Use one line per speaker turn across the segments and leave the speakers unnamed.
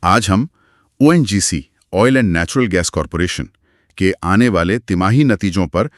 आज हम ONGC oil and natural gas corporation के आने वाले तिमाही नतीजों पर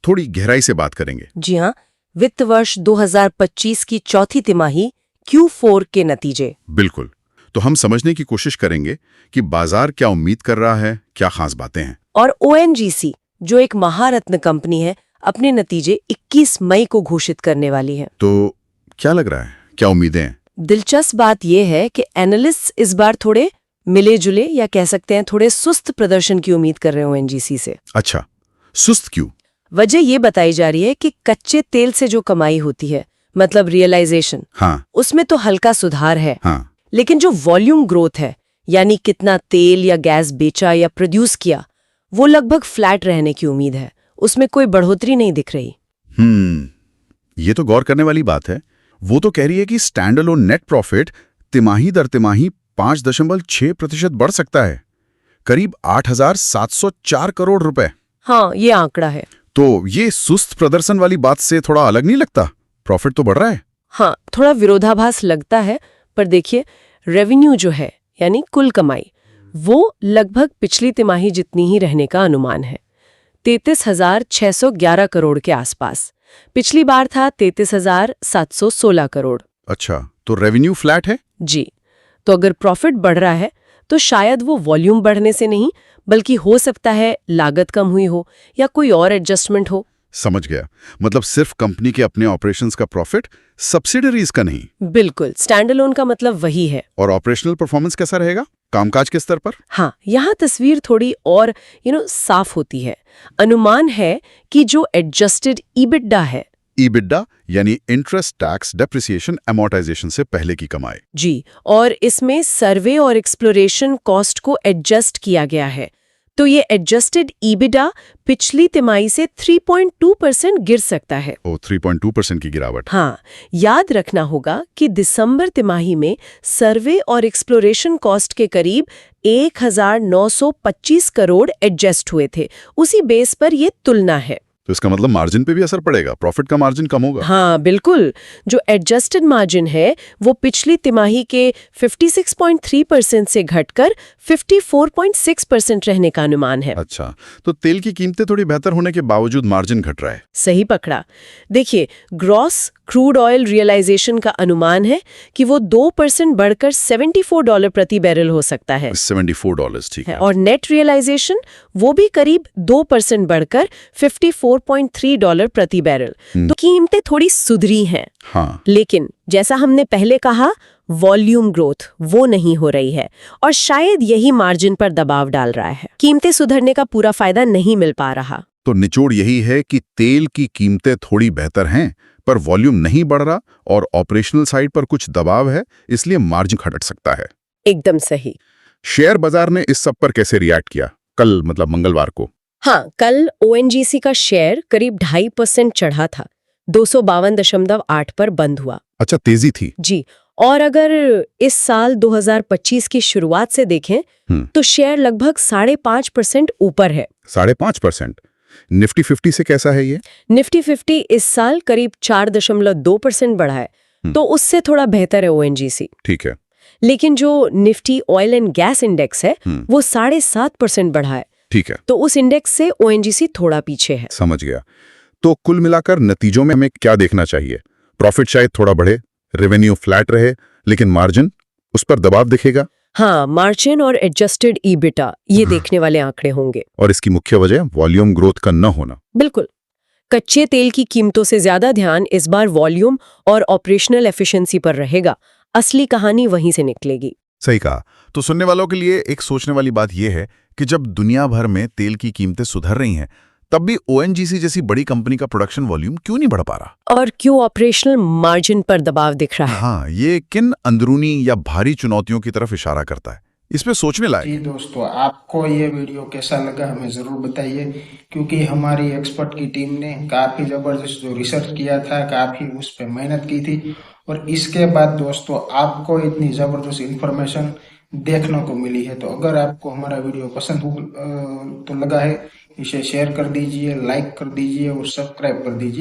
थोड़ी गहराई से बात करेंगे।
जी हाँ, वित्त वर्ष 2025 की चौथी तिमाही Q4 के नतीजे।
बिल्कुल। तो हम समझने की कोशिश करेंगे कि बाजार क्या उम्मीद कर रहा है, क्या खास बातें हैं।
और ओएनजीसी, जो एक महारत्न कंपनी है, अपने नतीजे 21 मई को घोषित करने वाली है।
तो क्या लग रहा है, क्या उम्मीदें हैं?
दिलचस्प बात यह है कि एनालिस्ट इस बार थोड़े मिले जुले या कह सकते हैं थोड़े सुस्त प्रदर्शन की उम्मीद कर रहे हैं ओएनजीसी से।
अच्छा, सुस्त क्यों?
वजह ये बताई जा रही है कि कच्चे तेल से जो कमाई होती है, मतलब रियलाइजेशन,
हाँ,
उसमें तो हल्का सुधार है।
हाँ,
लेकिन जो वॉल्यूम ग्रोथ है, यानी कितना तेल या गैस बेचा या प्रोड्यूस किया, वो लगभग फ्लैट रहने की उम्मीद है। उसमें कोई बढ़ोतरी नहीं दिख रही।
ये तो गौर करने वाली बात है। वो तो कह रही है कि स्टैंड अलोन नेट प्रॉफिट तिमाही दर तिमाही 5.6% बढ़ सकता है, करीब 8,704 करोड़ रुपए।
हाँ, ये आंकड़ा है।
तो ये सुस्त प्रदर्शन वाली बात से थोड़ा अलग नहीं लगता? प्रॉफिट तो बढ़ रहा है।
हाँ, थोड़ा विरोधाभास लगता है, पर देखिए रेवेन्यू जो है, यानी कुल कमाई, वो लगभग पिछली तिमाही जितनी ही रहने का अनुमान है, 33,611 करोड़ के आसपास। पिछली बार था 33,716 करोड़।
अच्छा, तो रेवेन्यू फ्लैट है?
जी, तो अगर प्रॉफिट बढ़ रहा है तो शायद वो वॉल्यूम बढ़ने से नहीं, बल्कि हो सकता है लागत कम हुई हो या कोई और एडजस्टमेंट हो।
समझ गया। मतलब सिर्फ कंपनी के अपने ऑपरेशंस का प्रॉफिट, सब्सिडरीज का नहीं।
बिल्कुल, स्टैंडअलोन का मतलब वही है।
और ऑपरेशनल परफॉर्मेंस कैसा रहेगा, कामकाज के स्तर पर?
हाँ, यहाँ तस्वीर थोड़ी और साफ होती है। अनुमान है कि जो एडजस्टेड ईबिटडा है,
ईबिटडा यानी इंटरेस्ट, टैक्स, डेप्रिसिएशन, एमोर्टाइजेशन से पहले की कमाई।
जी, और इसमें सर्वे और एक्सप्लोरेशन कॉस्ट को एडजस्ट किया गया है। तो ये एडजस्टेड ईबिटा पिछली तिमाही से 3.2% गिर सकता है।
3.2% की गिरावट।
हाँ, याद रखना होगा कि दिसंबर तिमाही में सर्वे और एक्सप्लोरेशन कॉस्ट के करीब 1,925 करोड़ एडजस्ट हुए थे। उसी बेस पर ये तुलना है।
तो इसका मतलब मार्जिन पे भी असर पड़ेगा, प्रॉफिट का मार्जिन कम होगा।
हाँ, बिल्कुल। जो एडजस्टेड मार्जिन है वो पिछली तिमाही के 56.3% से घटकर 54.6% रहने का अनुमान है।
अच्छा, तो तेल की कीमतें थोड़ी बेहतर होने के बावजूद मार्जिन घट रहा है।
सही पकड़ा। देखिए, ग्रॉस क्रूड ऑयल रियलाइजेशन का अनुमान है कि वो 2% बढ़कर $74 प्रति बैरल हो सकता है।
$74, ठीक है।
और नेट रियलाइजेशन वो भी करीब 2% बढ़कर $54.3 प्रति बैरल। तो कीमतें थोड़ी सुधरी हैं।
हाँ,
लेकिन जैसा हमने पहले कहा, वॉल्यूम ग्रोथ वो नहीं हो रही है और शायद यही मार्जिन पर दबाव डाल रहा है। कीमतें सुधरने का पूरा फायदा नहीं मिल पा रहा।
तो निचोड़ यही है कि तेल की कीमतें थोड़ी बेहतर हैं, पर वॉल्यूम नहीं बढ़ रहा और ऑपरेशनल साइड पर कुछ दबाव है, इसलिए मार्जिन घट सकता है।
एकदम सही।
शेयर बाजार ने इस सब पर कैसे रिएक्ट किया कल, मतलब मंगलवार को?
हाँ, कल ओएनजीसी का शेयर करीब 2.5% चढ़ा था, 252.8 पर बंद हुआ।
अच्छा, तेजी थी।
जी, और अगर इस साल 2025 की शुरुआत से देखें तो शेयर लगभग 5.5% ऊपर है।
5.5%? निफ्टी 50 से कैसा है ये?
निफ्टी 50 इस साल करीब 4.2% बढ़ा है, तो उससे थोड़ा बेहतर है ओएनजीसी।
ठीक है।
लेकिन जो Nifty oil and gas index है वो 7.5% बढ़ा है।
ठीक है,
तो उस इंडेक्स से ओएनजीसी थोड़ा पीछे है।
समझ गया। तो कुल मिलाकर नतीजों में हमें क्या देखना चाहिए? प्रॉफिट शायद थोड़ा बढ़े, रेवेन्यू फ्लैट रहे, लेकिन मार्जिन, उस पर दबाव दिखेगा।
हाँ, मार्जिन और एडजस्टेड ईबिटा ये देखने वाले आंकड़े होंगे।
और इसकी मुख्य वजह वॉल्यूम ग्रोथ का न होना।
बिल्कुल। कच्चे तेल की कीमतों से ज्यादा ध्यान इस बार वॉल्यूम और ऑपरेशनल एफिशिएंसी पर रहेगा। असली कहानी वहीं से निकलेगी।
सही कहा। तो सुनने वालों के लिए एक सोचने वाली बात यह है कि जब दुनिया भर में तेल की कीमतें सुधर रही हैं, तब भी ओएनजीसी जैसी बड़ी कंपनी का प्रोडक्शन वॉल्यूम क्यों नहीं बढ़ पा रहा?
और क्यों ऑपरेशनल मार्जिन पर दबाव दिख रहा है?
हाँ, ये किन अंदरूनी या भारी चुनौतियों की तरफ इशारा करता है? इस पे सोचने लायक।
जी दोस्तों, आपको ये वीडियो कैसा लगा हमें ज़रूर बताइए, क्योंकि हमारी एक्सपर्ट की टीम ने काफ़ी ज़बरदस्त जो रिसर्च किया था, काफ़ी उस पर मेहनत की थी और इसके बाद दोस्तों आपको इतनी ज़बरदस्त इन्फॉर्मेशन देखने को मिली है। तो अगर आपको हमारा वीडियो पसंद तो लगा है, इसे शेयर कर दीजिए, लाइक कर दीजिए और सब्सक्राइब कर दीजिए।